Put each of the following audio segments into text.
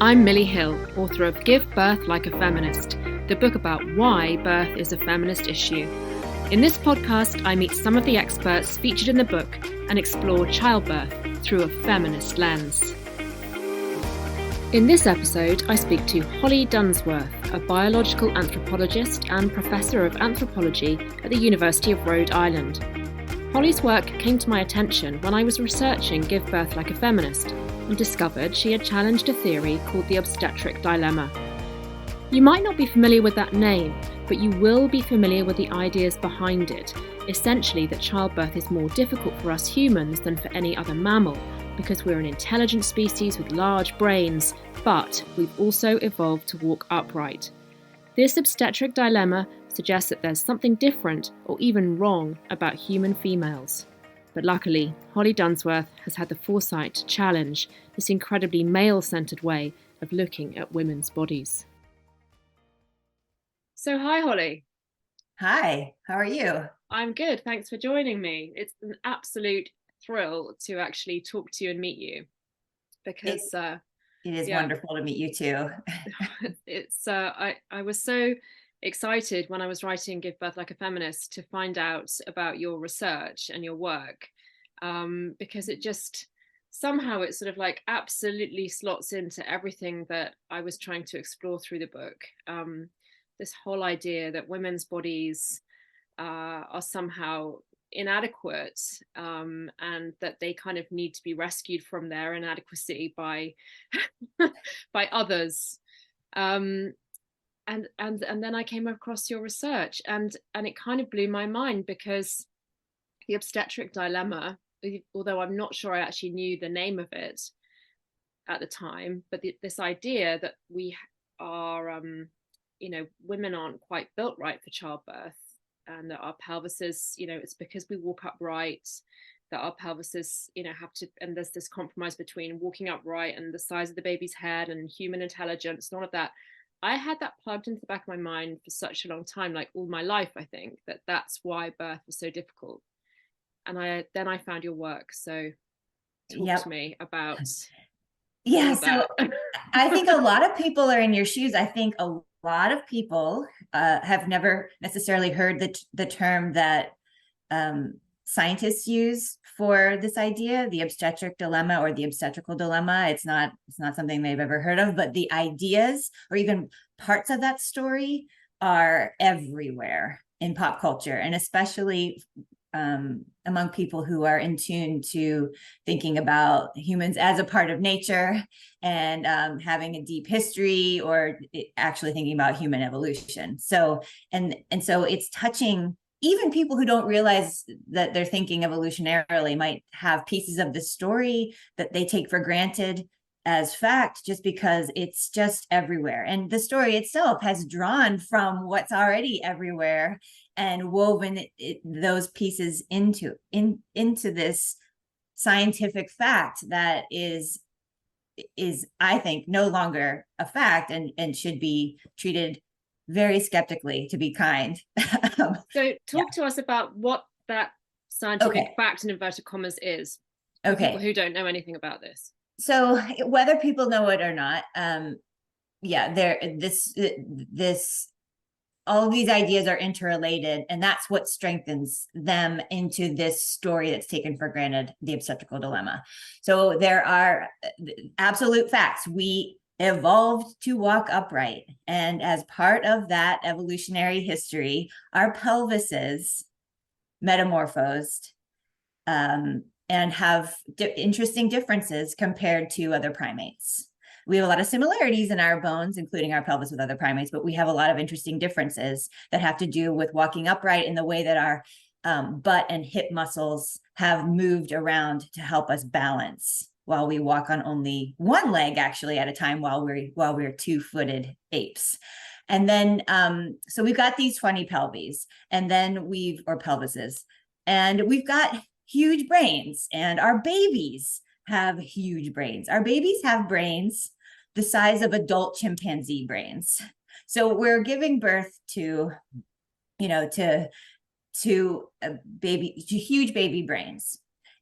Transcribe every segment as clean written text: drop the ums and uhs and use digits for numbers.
I'm Millie Hill, author of Give Birth Like a Feminist, the book about why birth is a feminist issue. In this podcast, I meet some of the experts featured in the book and explore childbirth through a feminist lens. In this episode, I speak to Holly Dunsworth, a biological anthropologist and Professor of Anthropology at the University of Rhode Island. Holly's work came to my attention when I was researching Give Birth Like a Feminist and discovered she had challenged a theory called the Obstetric Dilemma. You might not be familiar with that name, but you will be familiar with the ideas behind it, essentially that childbirth is more difficult for us humans than for any other mammal, because we're an intelligent species with large brains, but we've also evolved to walk upright. This obstetric dilemma suggests that there's something different or even wrong about human females. But luckily, Holly Dunsworth has had the foresight to challenge this incredibly male-centered way of looking at women's bodies. So hi, Holly. Hi, how are you? I'm good. Thanks for joining me. It's an absolute thrill to actually talk to you and meet you because it is wonderful to meet you too. I was so excited when I was writing Give Birth Like a Feminist to find out about your research and your work, because it just somehow it sort of like absolutely slots into everything that I was trying to explore through the book. This whole idea that women's bodies are somehow inadequate, and that they kind of need to be rescued from their inadequacy by by others. And then I came across your research, and it kind of blew my mind, because the obstetric dilemma, although I'm not sure I actually knew the name of it at the time, but this idea that we are, women aren't quite built right for childbirth, and that our pelvises, it's because we walk upright, that our pelvises, have to, and there's this compromise between walking upright and the size of the baby's head and human intelligence and all of that. I had that plugged into the back of my mind for such a long time, like all my life, I think, that's why birth was so difficult. And then I found your work. So talk to me about so I think a lot of people are in your shoes. I think a lot of people have never necessarily heard the term that scientists use for this idea, the obstetric dilemma or the obstetrical dilemma. It's not something they've ever heard of, but the ideas or even parts of that story are everywhere in pop culture, and especially among people who are in tune to thinking about humans as a part of nature and having a deep history, or actually thinking about human evolution. So so it's touching even people who don't realize that they're thinking evolutionarily might have pieces of the story that they take for granted as fact, just because it's just everywhere. And the story itself has drawn from what's already everywhere and woven those pieces into this scientific fact that is I think no longer a fact and should be treated very skeptically, to be kind. So talk to us about what that scientific fact in inverted commas is, for people who don't know anything about this. So whether people know it or not, all of these ideas are interrelated, and that's what strengthens them into this story that's taken for granted, the obstetrical dilemma. So there are absolute facts. We evolved to walk upright, and as part of that evolutionary history, our pelvises metamorphosed and have interesting differences compared to other primates. We have a lot of similarities in our bones, including our pelvis, with other primates, but we have a lot of interesting differences that have to do with walking upright in the way that our butt and hip muscles have moved around to help us balance while we walk on only one leg actually at a time while we're two-footed apes. And then, so we've got these funny pelvises, and then or pelvises, and we've got huge brains, and our babies have huge brains. Our babies have brains the size of adult chimpanzee brains. So we're giving birth to huge baby brains.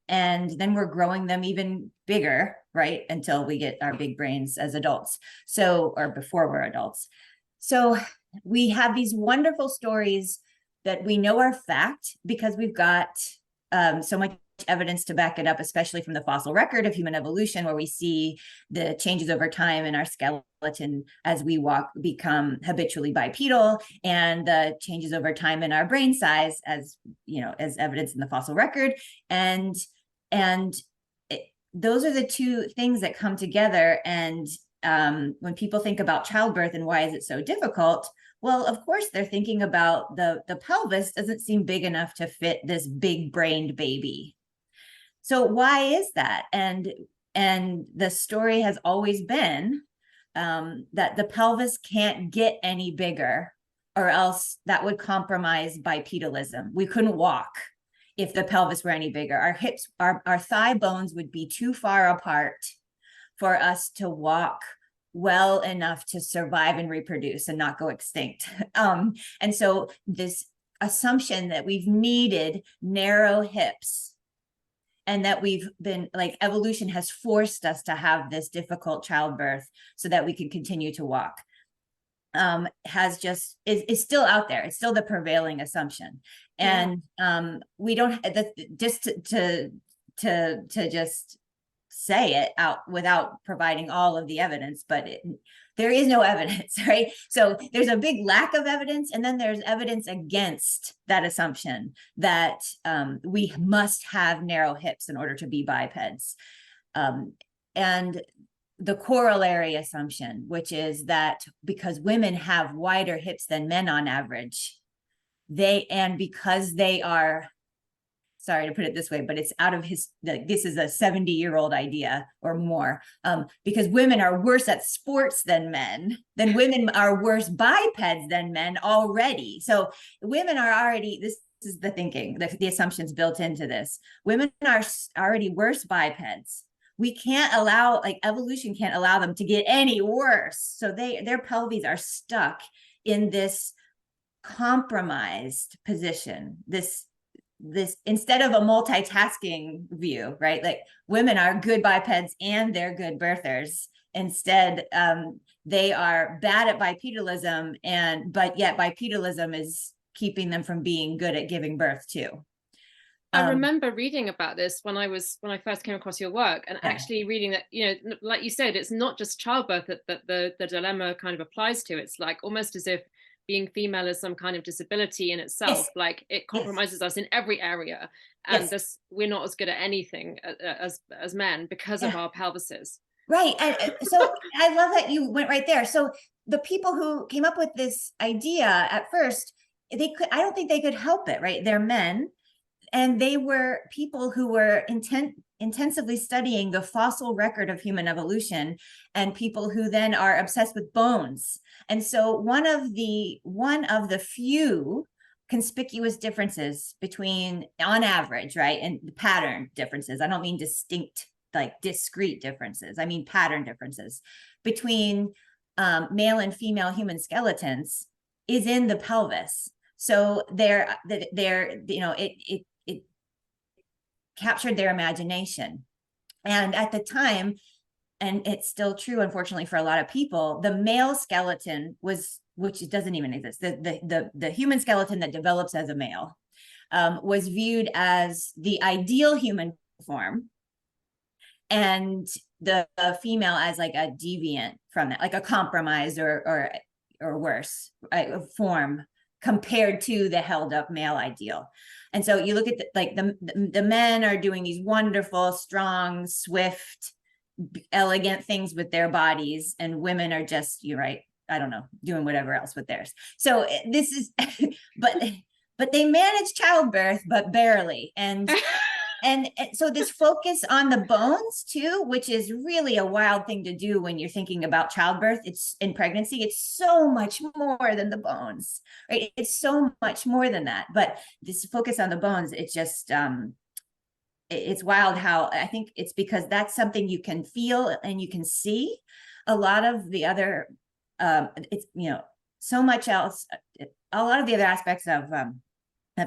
And then we're growing them even bigger, right? Until we get our big brains as adults. So, or before we're adults. So we have these wonderful stories that we know are fact because we've got so much evidence to back it up, especially from the fossil record of human evolution, where we see the changes over time in our skeleton as we walk, become habitually bipedal, and the changes over time in our brain size, as you know, as evidence in the fossil record. And those are the two things that come together. And when people think about childbirth and why is it so difficult, well, of course, they're thinking about the pelvis doesn't seem big enough to fit this big brained baby. So why is that? And the story has always been that the pelvis can't get any bigger, or else that would compromise bipedalism. We couldn't walk if the pelvis were any bigger. Our hips, our thigh bones would be too far apart for us to walk well enough to survive and reproduce and not go extinct. And so this assumption that we've needed narrow hips, and that we've been like, evolution has forced us to have this difficult childbirth so that we can continue to walk, has just is still out there. It's still the prevailing assumption. And we don't just to just say it out without providing all of the evidence, but there is no evidence, right? So there's a big lack of evidence, and then there's evidence against that assumption that we must have narrow hips in order to be bipeds. And the corollary assumption, which is that because women have wider hips than men on average, because they are, sorry to put it this way, but it's out of this is a 70-year-old idea or more, because women are worse at sports than men, then women are worse bipeds than men already. So women are already, this is the thinking, the assumptions built into this. Women are already worse bipeds. We can't allow, like, evolution can't allow them to get any worse. So their pelvises are stuck in this compromised position, this instead of a multitasking view, right? Like, women are good bipeds and they're good birthers. Instead, they are bad at bipedalism, but yet bipedalism is keeping them from being good at giving birth too. I remember reading about this when I first came across your work, and actually reading that, you know, like you said, it's not just childbirth that the dilemma kind of applies to. It's like almost as if being female is some kind of disability in itself. Yes. Like, it compromises us in every area, and we're not as good at anything as men because of our pelvises. Right. And so I love that you went right there. So the people who came up with this idea at first, I don't think they could help it, right? They're men, and they were people who were intensively studying the fossil record of human evolution, and people who then are obsessed with bones. And so one of the few conspicuous differences between, on average, right, and pattern differences, I don't mean distinct, like discrete differences, I mean pattern differences between male and female human skeletons is in the pelvis. So they're you know, it captured their imagination. And at the time, and it's still true, unfortunately, for a lot of people, the male skeleton which doesn't even exist, the human skeleton that develops as a male, was viewed as the ideal human form, and the female as like a deviant from that, like a compromised or worse form compared to the held up male ideal. And so you look at the men are doing these wonderful, strong, swift, elegant things with their bodies, and women are just, you're right, I don't know, doing whatever else with theirs. So this is, but they manage childbirth, but barely. And so this focus on the bones too, which is really a wild thing to do when you're thinking about childbirth. It's in pregnancy, it's so much more than the bones, right? It's so much more than that. But this focus on the bones, it's just, it's wild how, I think it's because that's something you can feel and you can see. A lot of the other, it's, you know, so much else, a lot of the other aspects of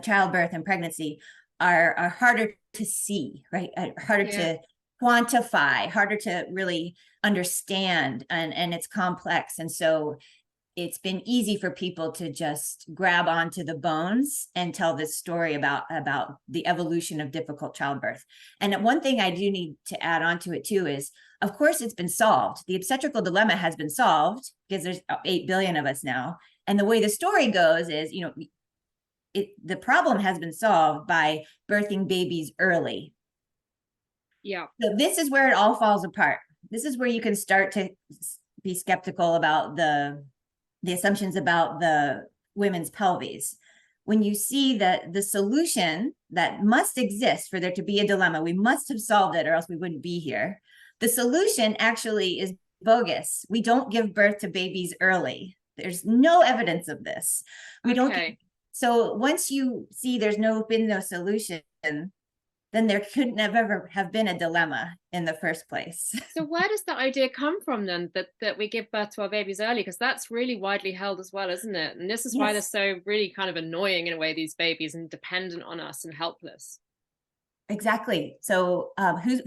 childbirth and pregnancy are harder to see, right? Harder quantify, harder to really understand, and it's complex. And so it's been easy for people to just grab onto the bones and tell this story about the evolution of difficult childbirth. And one thing I do need to add on to it too is, of course, it's been solved. The obstetrical dilemma has been solved because there's 8 billion of us now. And the way the story goes is, the problem has been solved by birthing babies early. Yeah. So this is where it all falls apart. This is where you can start to be skeptical about the assumptions about the women's pelvis. When you see that the solution that must exist for there to be a dilemma, we must have solved it or else we wouldn't be here. The solution actually is bogus. We don't give birth to babies early. There's no evidence of this. We don't. So once you see there's been no solution, then there couldn't have ever have been a dilemma in the first place. So where does that idea come from then, that we give birth to our babies early? Because that's really widely held as well, isn't it? And this is why they're so really kind of annoying in a way, these babies, and dependent on us and helpless. Exactly. So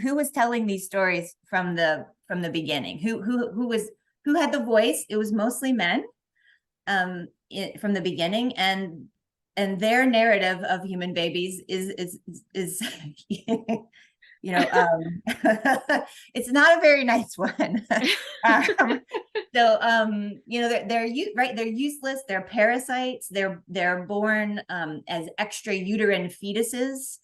who was telling these stories from the beginning? Who had the voice? It was mostly men from the beginning, and their narrative of human babies is it's not a very nice one. They're useless, they're parasites, they're born as extra uterine fetuses.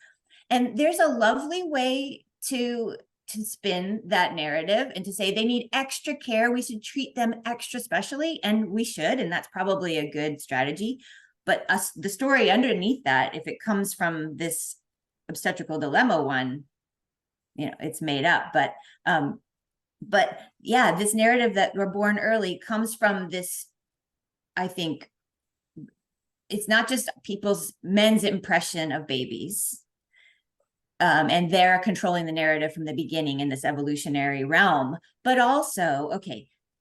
And there's a lovely way to spin that narrative and to say they need extra care, we should treat them extra specially, and we should, and that's probably a good strategy. But the story underneath that, if it comes from this obstetrical dilemma one, it's made up. But yeah, this narrative that we're born early comes from this, I think, it's not just men's impression of babies. And they're controlling the narrative from the beginning in this evolutionary realm, but also,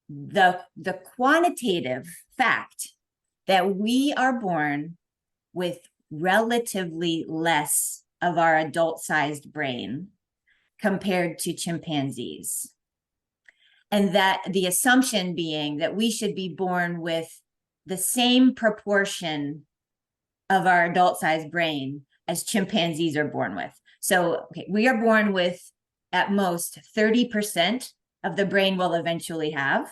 the quantitative fact that we are born with relatively less of our adult-sized brain compared to chimpanzees. And that the assumption being that we should be born with the same proportion of our adult-sized brain as chimpanzees are born with. So we are born with at most 30% of the brain we'll eventually have,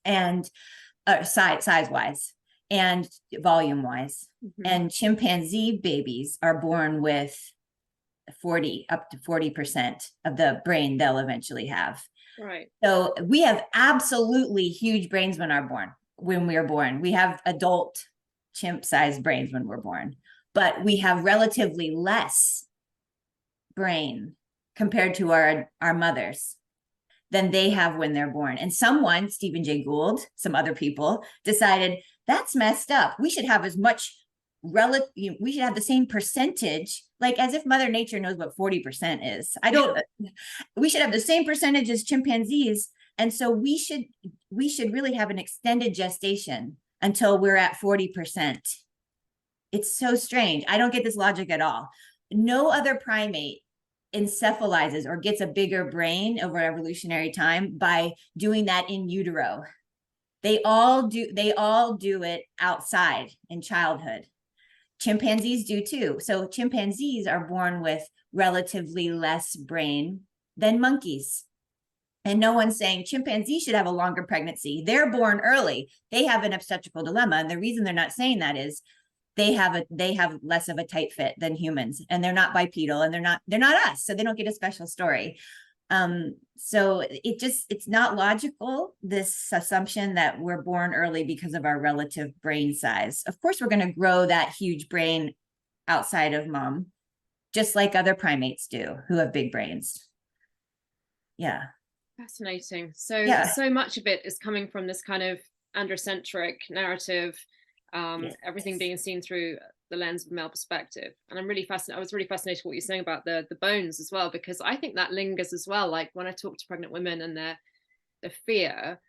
and size-wise and volume-wise. Mm-hmm. And chimpanzee babies are born with up to 40% of the brain they'll eventually have. Right. So we have absolutely huge brains when we are born. We have adult chimp-sized brains when we're born, but we have relatively less brain compared to our mothers than they have when they're born. And someone, Stephen Jay Gould, some other people, decided that's messed up. We should have we should have the same percentage, like as if Mother Nature knows what 40% is. We should have the same percentage as chimpanzees. And so we should really have an extended gestation until we're at 40%. It's so strange. I don't get this logic at all. No other primate encephalizes or gets a bigger brain over evolutionary time by doing that in utero. They all do it outside in childhood. Chimpanzees do too. So chimpanzees are born with relatively less brain than monkeys. And no one's saying chimpanzees should have a longer pregnancy. They're born early. They have an obstetrical dilemma. And the reason they're not saying that is they have less of a tight fit than humans, and they're not bipedal, and they're not us. So they don't get a special story. So it's not logical, this assumption that we're born early because of our relative brain size. Of course, we're going to grow that huge brain outside of mom, just like other primates do who have big brains. Yeah. Fascinating. So much of it is coming from this kind of androcentric narrative, everything being seen through the lens of male perspective. And I was really fascinated what you're saying about the bones as well, because I think that lingers as well. Like when I talk to pregnant women and their fear,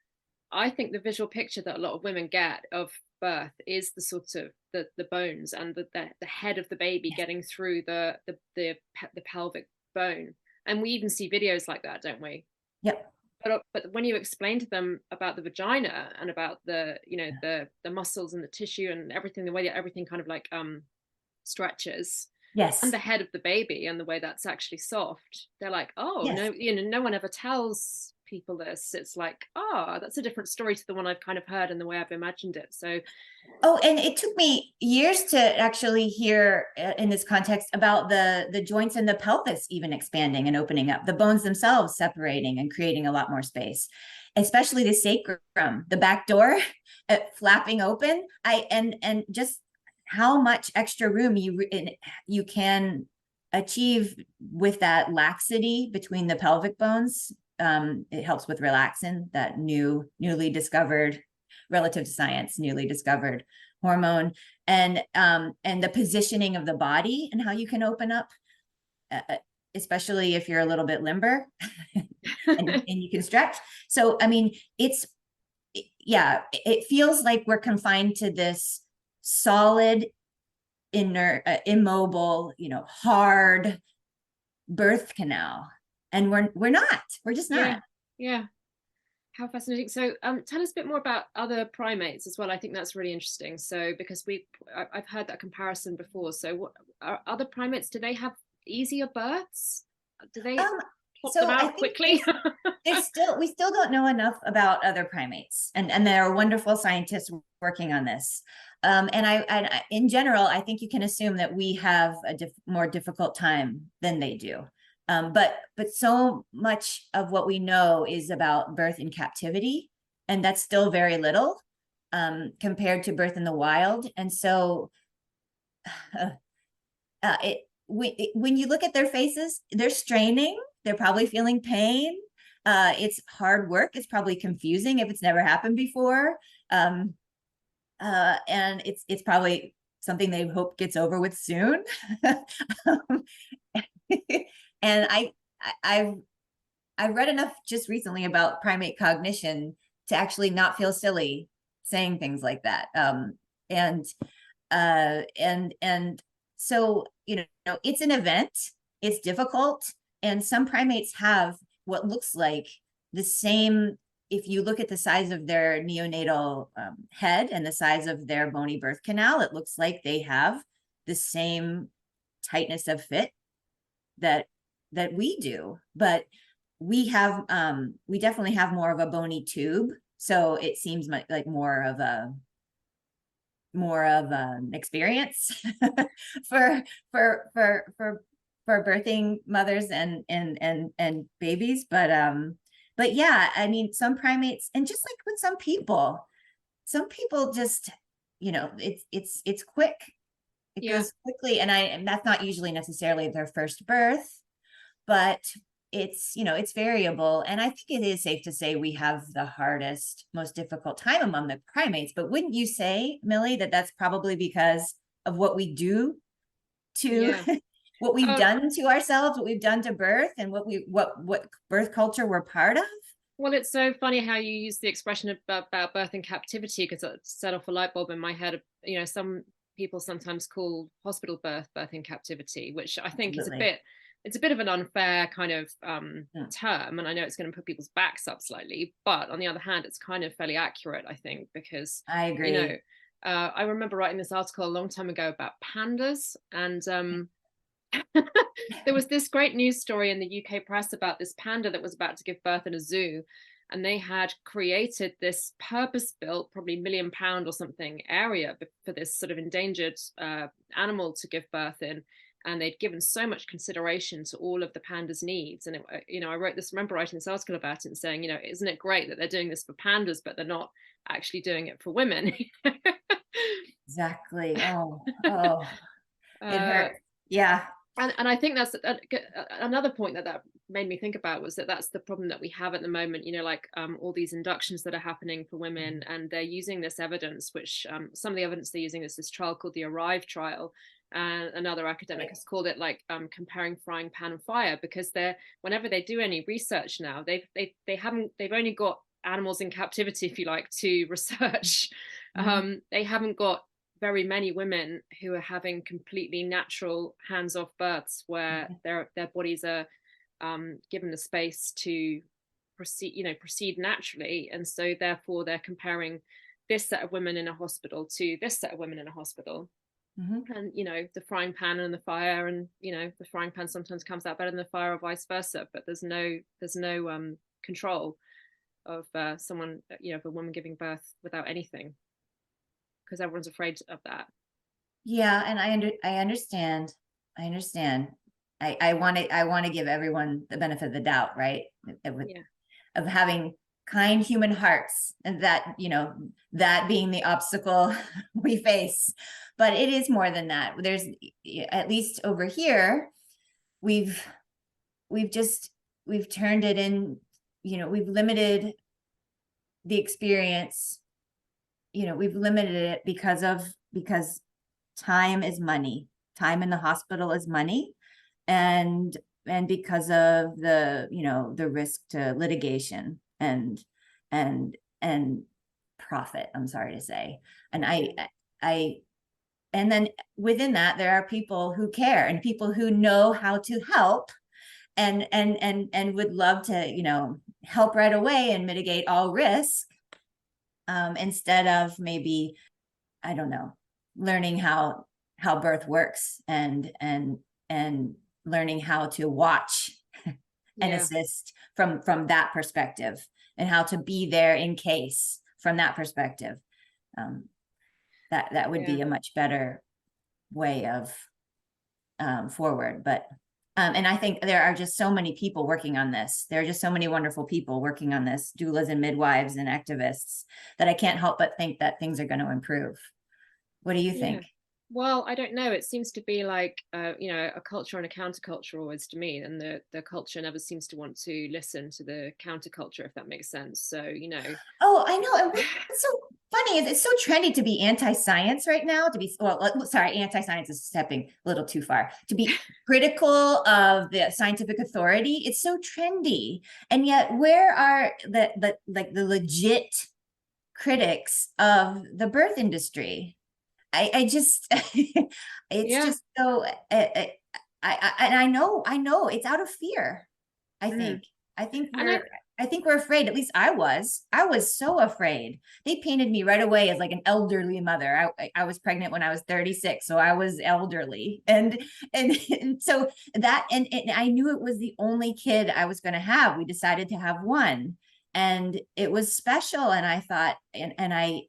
I think the visual picture that a lot of women get of birth is the sort of the bones and the head of the baby getting through the pelvic bone. And we even see videos like that, don't we? Yep. But when you explain to them about the vagina and about the, you know, the muscles and the tissue and everything, the way that everything kind of like stretches, and Yes. the head of the baby and the way that's actually soft, they're like, oh Yes. no, you know, no one ever tells people this. It's like, oh, that's a different story to the one I've kind of heard and the way I've imagined it. So Oh, and it took me years to actually hear in this context about the joints in the pelvis even expanding and opening up, the bones themselves separating and creating a lot more space, especially the sacrum, the back door flapping open. And just how much extra room you can achieve with that laxity between the pelvic bones. It helps with relaxin, that newly discovered, relative to science, newly discovered hormone, and the positioning of the body and how you can open up, especially if you're a little bit limber and you can stretch. So, I mean, it feels like we're confined to this solid, inert, immobile, hard birth canal, and we're just not. Yeah. How fascinating. So tell us a bit more about other primates as well. I think that's really interesting. So because I've heard that comparison before. So what are other primates, do they have easier births? Do they pop them out quickly? We still don't know enough about other primates, and there are wonderful scientists working on this. And I in general, I think you can assume that we have a more difficult time than they do. But so much of what we know is about birth in captivity, and that's still very little compared to birth in the wild. And so when you look at their faces, they're straining, they're probably feeling pain. It's hard work. It's probably confusing if it's never happened before. And it's probably something they hope gets over with soon. And I read enough just recently about primate cognition to actually not feel silly saying things like that. And so, it's an event, it's difficult. And some primates have what looks like the same, if you look at the size of their neonatal head and the size of their bony birth canal, it looks like they have the same tightness of fit that we do, but we definitely have more of a bony tube, so it seems like more of an experience for birthing mothers and babies. But yeah, I mean, some primates, and just like with some people just, it's quick. It goes quickly, and that's not usually necessarily their first birth, but it's variable. And I think it is safe to say we have the hardest, most difficult time among the primates. But wouldn't you say, Millie, that that's probably because of what we do to what we've done to ourselves, what we've done to birth, and what birth culture we're part of? Well, it's so funny how you use the expression about birth in captivity, because it set off a light bulb in my head. Some people sometimes call hospital birth in captivity, which I think it's a bit of an unfair kind of term, and I know it's going to put people's backs up slightly, but on the other hand, it's kind of fairly accurate, I think, because I agree. I remember writing this article a long time ago about pandas, and there was this great news story in the UK press about this panda that was about to give birth in a zoo, and they had created this purpose-built, probably £1 million or something, area for this sort of endangered animal to give birth in. And they'd given so much consideration to all of the pandas' needs. And I remember writing this article about it and saying, isn't it great that they're doing this for pandas, but they're not actually doing it for women? Exactly. Oh, it hurts. Yeah. And I think that's another point that made me think about, was that's the problem that we have at the moment, all these inductions that are happening for women, and they're using this evidence, which some of the evidence they're using is this trial called the ARRIVE trial. And another academic has called it comparing frying pan and fire, because whenever they do any research now, they've only got animals in captivity, if you like, to research. They haven't got very many women who are having completely natural hands-off births where their bodies are given the space to proceed naturally. And so therefore they're comparing this set of women in a hospital to this set of women in a hospital. Mm-hmm. And the frying pan and the fire, and the frying pan sometimes comes out better than the fire, or vice versa. But there's no control of someone, of a woman giving birth without anything, because everyone's afraid of that. Yeah, and I understand. I want to give everyone the benefit of the doubt, right? Of having kind human hearts, and that that being the obstacle we face. But it is more than that. There's, at least over here, we've turned it in, we've limited the experience, we've limited it because time is money. Time in the hospital is money, and because of the risk to litigation and profit, I'm sorry to say. And and then within that, there are people who care, and people who know how to help, and would love to help right away and mitigate all risk, instead of maybe, I don't know, learning how birth works, and learning how to watch and assist from that perspective, and how to be there in case from that perspective. That would be a much better way of forward. But and I think there are just so many people working on this. There are just so many wonderful people working on this, doulas and midwives and activists, that I can't help but think that things are going to improve. What do you think? Well, I don't know. It seems to be like, a culture and a counterculture always to me. And the culture never seems to want to listen to the counterculture, if that makes sense. So, Oh, I know. And what's so funny is it's so trendy to be anti-science right now, anti-science is stepping a little too far. To be critical of the scientific authority, it's so trendy. And yet, where are the legit critics of the birth industry? I just, it's just so, I know it's out of fear. I think we're afraid. At least I was so afraid. They painted me right away as like an elderly mother. I was pregnant when I was 36, so I was elderly, and so that, and I knew it was the only kid I was going to have. We decided to have one, and it was special. And I thought, and I,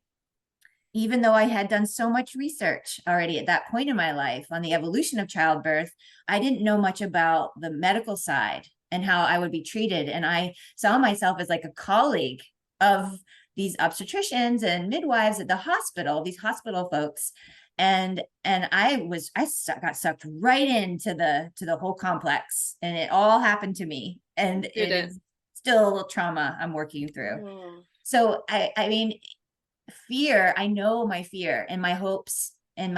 even though I had done so much research already at that point in my life on the evolution of childbirth, I didn't know much about the medical side and how I would be treated. And I saw myself as like a colleague of these obstetricians and midwives at the hospital, these hospital folks. And I got sucked right into the whole complex, and it all happened to me. And it is still trauma I'm working through. Oh. So I mean, fear, I know my fear and my hopes and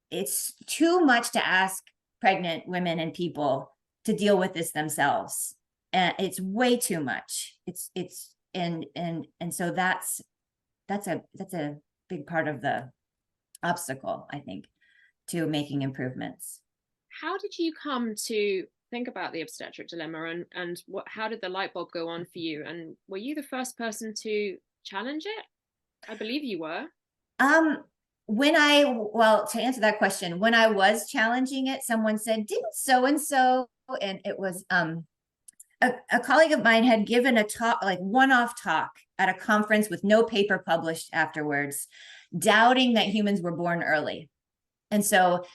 it's too much to ask pregnant women and people to deal with this themselves. And it's way too much. And so that's a big part of the obstacle, I think, to making improvements. How did you come to think about the obstetric dilemma, and how did the light bulb go on for you? And were you the first person to challenge it? I believe you were. To answer that question, when I was challenging it, someone said, didn't so-and-so, and it was a colleague of mine had given a talk, like one-off talk at a conference with no paper published afterwards, doubting that humans were born early. And so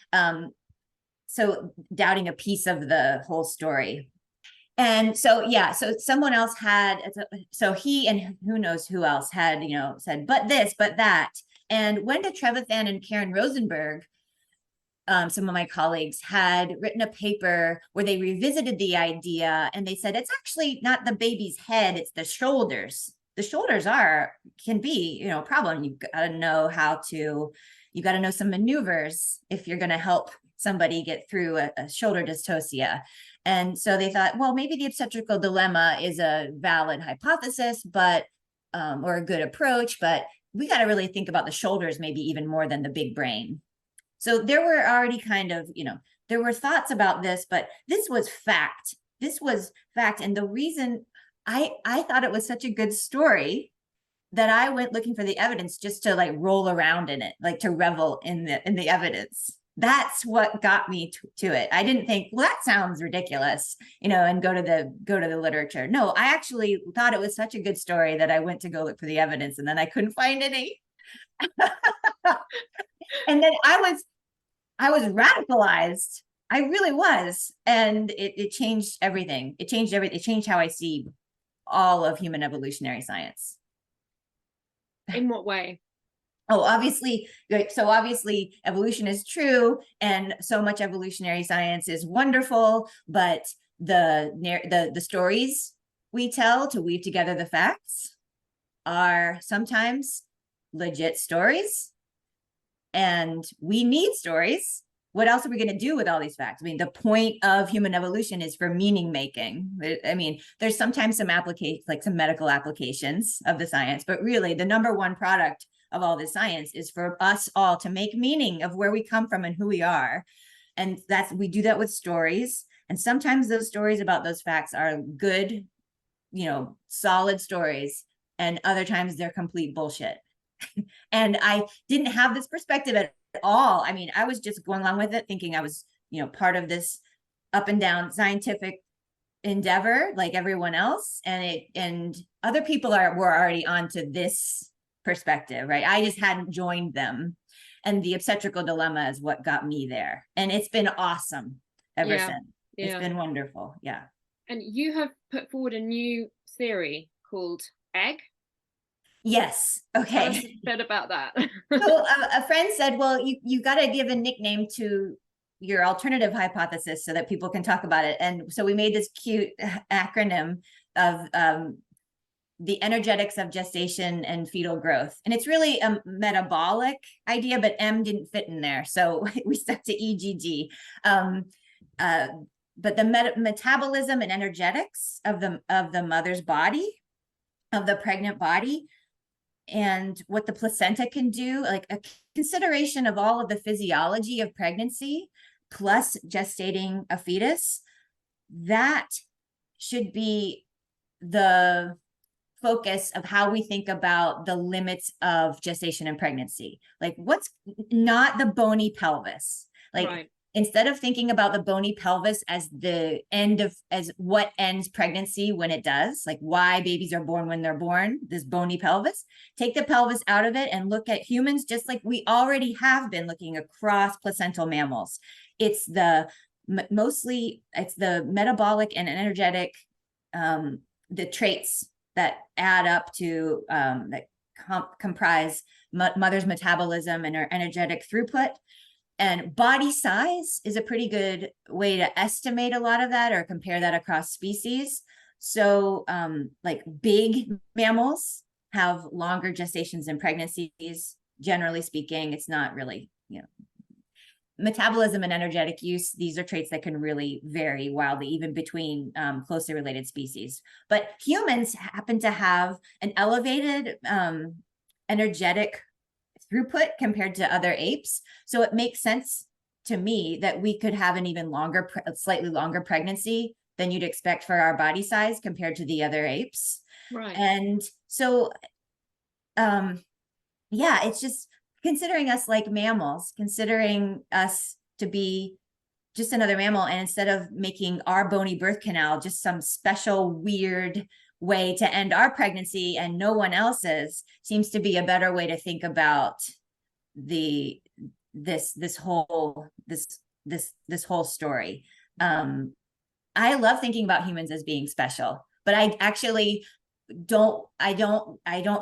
doubting a piece of the whole story. And so someone else had, so he and who knows who else had, said, but this, but that. And Wenda Trevathan and Karen Rosenberg, some of my colleagues, had written a paper where they revisited the idea, and they said, it's actually not the baby's head, it's the shoulders. The shoulders can be, a problem. You've got to know you got to know some maneuvers if you're going to help somebody get through a shoulder dystocia. And so they thought, well, maybe the obstetrical dilemma is a valid hypothesis, but or a good approach, but we got to really think about the shoulders maybe even more than the big brain. So there were already kind of, there were thoughts about this, but this was fact. This was fact. And the reason I thought it was such a good story that I went looking for the evidence just to like roll around in it, like to revel in the evidence. That's what got me to it. I didn't think, well, that sounds ridiculous, and go to the literature. No, I actually thought it was such a good story that I went to go look for the evidence, and then I couldn't find any. And then I was radicalized. I really was. And it changed everything. It changed everything. It changed how I see all of human evolutionary science. In what way? Oh, obviously. So obviously evolution is true, and so much evolutionary science is wonderful, but the stories we tell to weave together the facts are sometimes legit stories, and we need stories. What else are we going to do with all these facts? I mean, the point of human evolution is for meaning making. I mean, there's sometimes some applications, like some medical applications of the science, but really the number one product of all this science is for us all to make meaning of where we come from and who we are. And we do that with stories. And sometimes those stories about those facts are good, solid stories. And other times they're complete bullshit. And I didn't have this perspective at all. I mean, I was just going along with it, thinking I was, part of this up and down scientific endeavor like everyone else. And other people were already onto this perspective, right? I just hadn't joined them. And the Obstetrical Dilemma is what got me there. And it's been awesome ever since. It's been wonderful. Yeah. And you have put forward a new theory called egg. Yes. Okay. Tell us a bit about that. So a friend said, well, you got to give a nickname to your alternative hypothesis so that people can talk about it. And so we made this cute acronym of the energetics of gestation and fetal growth. And it's really a metabolic idea, but M didn't fit in there. So we stuck to EGG. But the metabolism and energetics of the mother's body, of the pregnant body, and what the placenta can do, like a consideration of all of the physiology of pregnancy, plus gestating a fetus, that should be the focus of how we think about the limits of gestation and pregnancy. Like, what's not the bony pelvis? Like, right. Instead of thinking about the bony pelvis as as what ends pregnancy when it does, like why babies are born when they're born, this bony pelvis, take the pelvis out of it and look at humans just like we already have been looking across placental mammals. It's mostly the metabolic and energetic, the traits that add up to that comprise mother's metabolism and her energetic throughput. And body size is a pretty good way to estimate a lot of that or compare that across species. So like big mammals have longer gestations and pregnancies. Generally speaking, it's not really, metabolism and energetic use. These are traits that can really vary wildly, even between closely related species. But humans happen to have an elevated energetic throughput compared to other apes. So it makes sense to me that we could have an even longer, slightly longer pregnancy than you'd expect for our body size compared to the other apes. Right. And so, it's just considering us like mammals, considering us to be just another mammal. And instead of making our bony birth canal just some special weird way to end our pregnancy and no one else's, seems to be a better way to think about this whole story. I love thinking about humans as being special, but I actually don't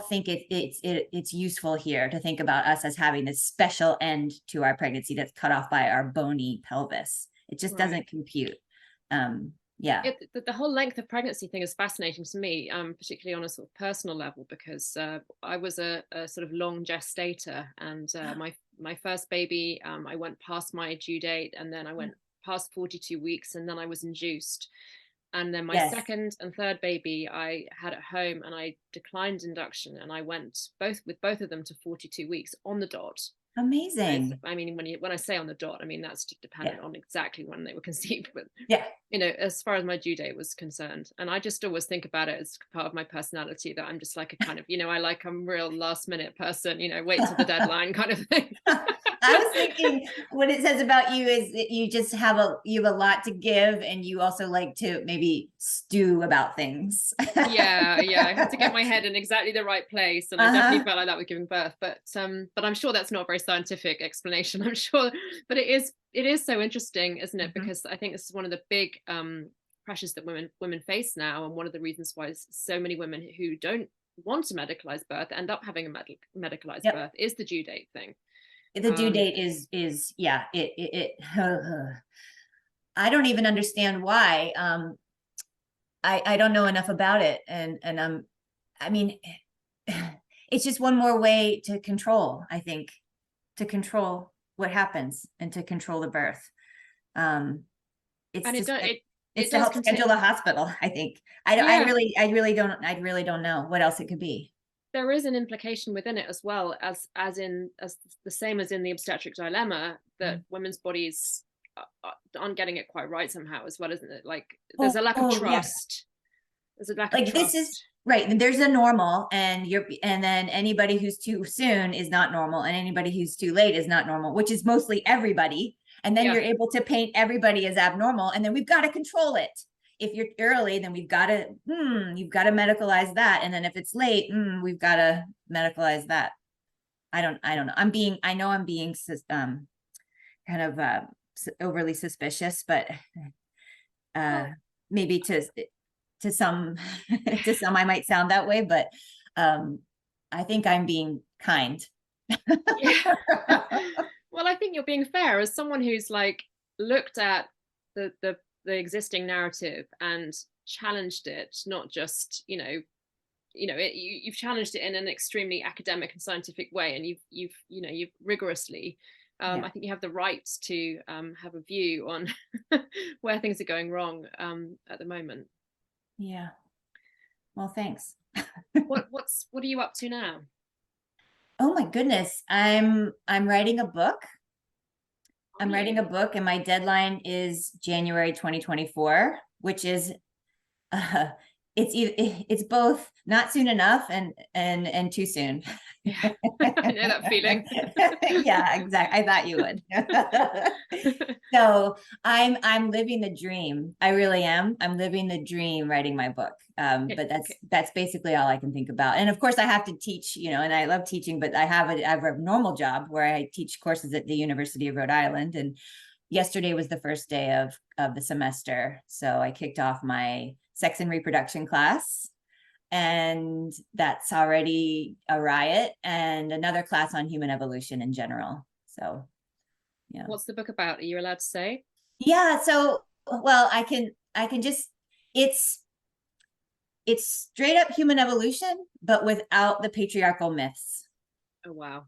think it's useful here to think about us as having this special end to our pregnancy that's cut off by our bony pelvis. It just doesn't compute. The whole length of pregnancy thing is fascinating to me, particularly on a sort of personal level, because I was a sort of long gestator, and my first baby, I went past my due date, and then I went past 42 weeks, and then I was induced. And then my second and third baby I had at home, and I declined induction, and I went with both of them to 42 weeks on the dot. Amazing. I mean, when I say on the dot, I mean that's dependent on exactly when they were conceived. But as far as my due date was concerned, and I just always think about it as part of my personality that I'm just like a kind of, I'm a real last minute person. Wait till the deadline kind of thing. I was thinking what it says about you is that you just have a lot to give, and you also like to maybe stew about things. yeah I had to get my head in exactly the right place, and I definitely felt like that with giving birth, but I'm sure that's not a very scientific explanation, I'm sure, but it is so interesting, isn't it? Because I think this is one of the big pressures that women face now, and one of the reasons why so many women who don't want to medicalize birth end up having a medicalized birth is the due date thing. The due date is I don't even understand why. I don't know enough about it, and I mean, it's just one more way to control, I think, to control what happens and to control the birth. It's to help schedule the hospital, I think. I really don't know what else it could be. There is an implication within it as well, as the same as in the obstetric dilemma, that women's bodies aren't getting it quite right somehow as well, isn't it? Like there's a lack of trust. There's a lack of trust. This is right. There's a normal, and then anybody who's too soon is not normal, and anybody who's too late is not normal, which is mostly everybody. And then you're able to paint everybody as abnormal, and then we've got to control it. If you're early, then you've got to medicalize that. And then if it's late, we've got to medicalize that. I don't know. I'm being kind of overly suspicious, but maybe to some I might sound that way, but I think I'm being kind. Well, I think you're being fair as someone who's like looked at the existing narrative and challenged it, not just you've challenged it in an extremely academic and scientific way, and you've rigorously I think you have the right to have a view on where things are going wrong at the moment. Well, thanks. what are you up to now? Oh my goodness, I'm writing a book. I'm writing a book, and my deadline is January 2024, which is it's both not soon enough and too soon. I know that feeling. Yeah, exactly. I thought you would. So I'm living the dream. I really am. I'm living the dream writing my book. But that's basically all I can think about. And of course I have to teach, and I love teaching, but I have a normal job where I teach courses at the University of Rhode Island. And yesterday was the first day of the semester. So I kicked off my sex and reproduction class, and that's already a riot, and another class on human evolution in general. So what's the book about? Are you allowed to say? So well, I can just it's straight up human evolution, but without the patriarchal myths. Oh wow.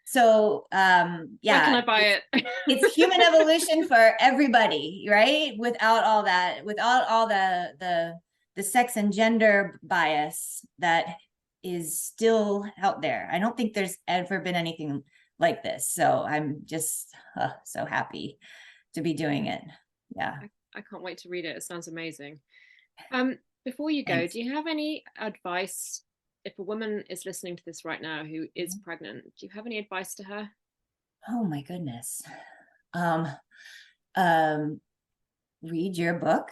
So where can I buy it? It's human evolution for everybody, right? Without all that, without all the sex and gender bias that is still out there. I don't think there's ever been anything like this. So I'm just so happy to be doing it. Yeah. I can't wait to read it. It sounds amazing. Before you go, Thanks. do you have any advice if a woman is listening to this right now who is pregnant? Do you have any advice to her? Oh my goodness. Read your book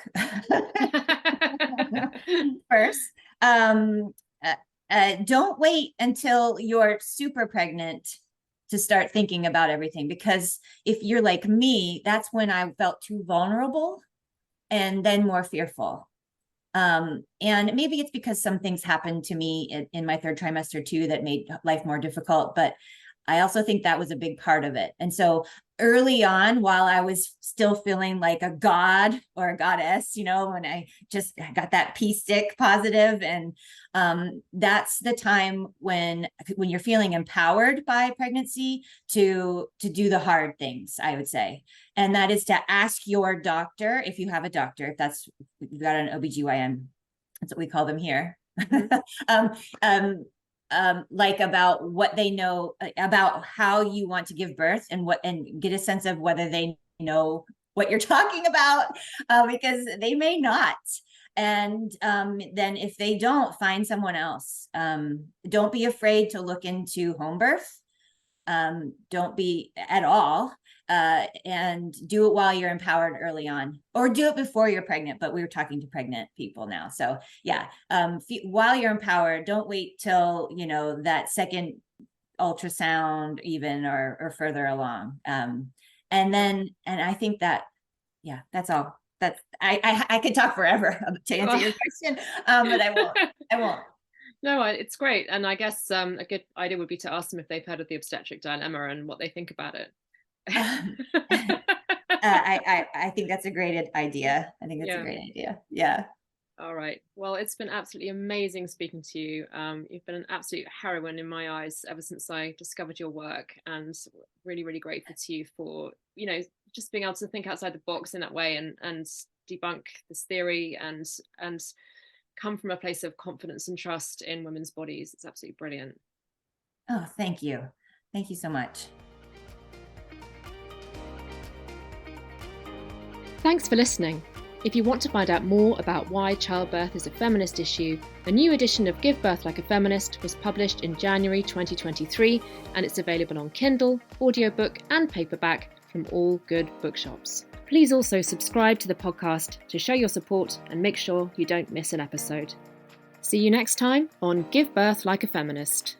first. Don't wait until you're super pregnant to start thinking about everything, because if you're like me, that's when I felt too vulnerable and then more fearful. And maybe it's because some things happened to me in my third trimester too that made life more difficult, but I also think that was a big part of it. And so early on, while I was still feeling like a god or a goddess, when I just got that P stick positive, and that's the time when you're feeling empowered by pregnancy to do the hard things, I would say. And that is to ask your doctor, if you have a doctor, if you've got an OBGYN, that's what we call them here. like about what they know about how you want to give birth, and get a sense of whether they know what you're talking about, because they may not. And then if they don't, find someone else. Don't be afraid to look into home birth. Don't be at all. And do it while you're empowered early on, or do it before you're pregnant. But we were talking to pregnant people now. So yeah, while you're empowered, don't wait till, that second ultrasound even, or further along. And I think that, yeah, that's all. I could talk forever to answer your question, but I won't. No, it's great. And I guess a good idea would be to ask them if they've heard of the obstetric dilemma and what they think about it. I think that's a great idea. I think that's a great idea. Yeah. All right. Well, it's been absolutely amazing speaking to you. You've been an absolute heroine in my eyes ever since I discovered your work, and really, really grateful to you for, just being able to think outside the box in that way, and debunk this theory, and come from a place of confidence and trust in women's bodies. It's absolutely brilliant. Oh, thank you. Thank you so much. Thanks for listening. If you want to find out more about why childbirth is a feminist issue, a new edition of Give Birth Like a Feminist was published in January 2023, and it's available on Kindle, audiobook, and paperback from all good bookshops. Please also subscribe to the podcast to show your support and make sure you don't miss an episode. See you next time on Give Birth Like a Feminist.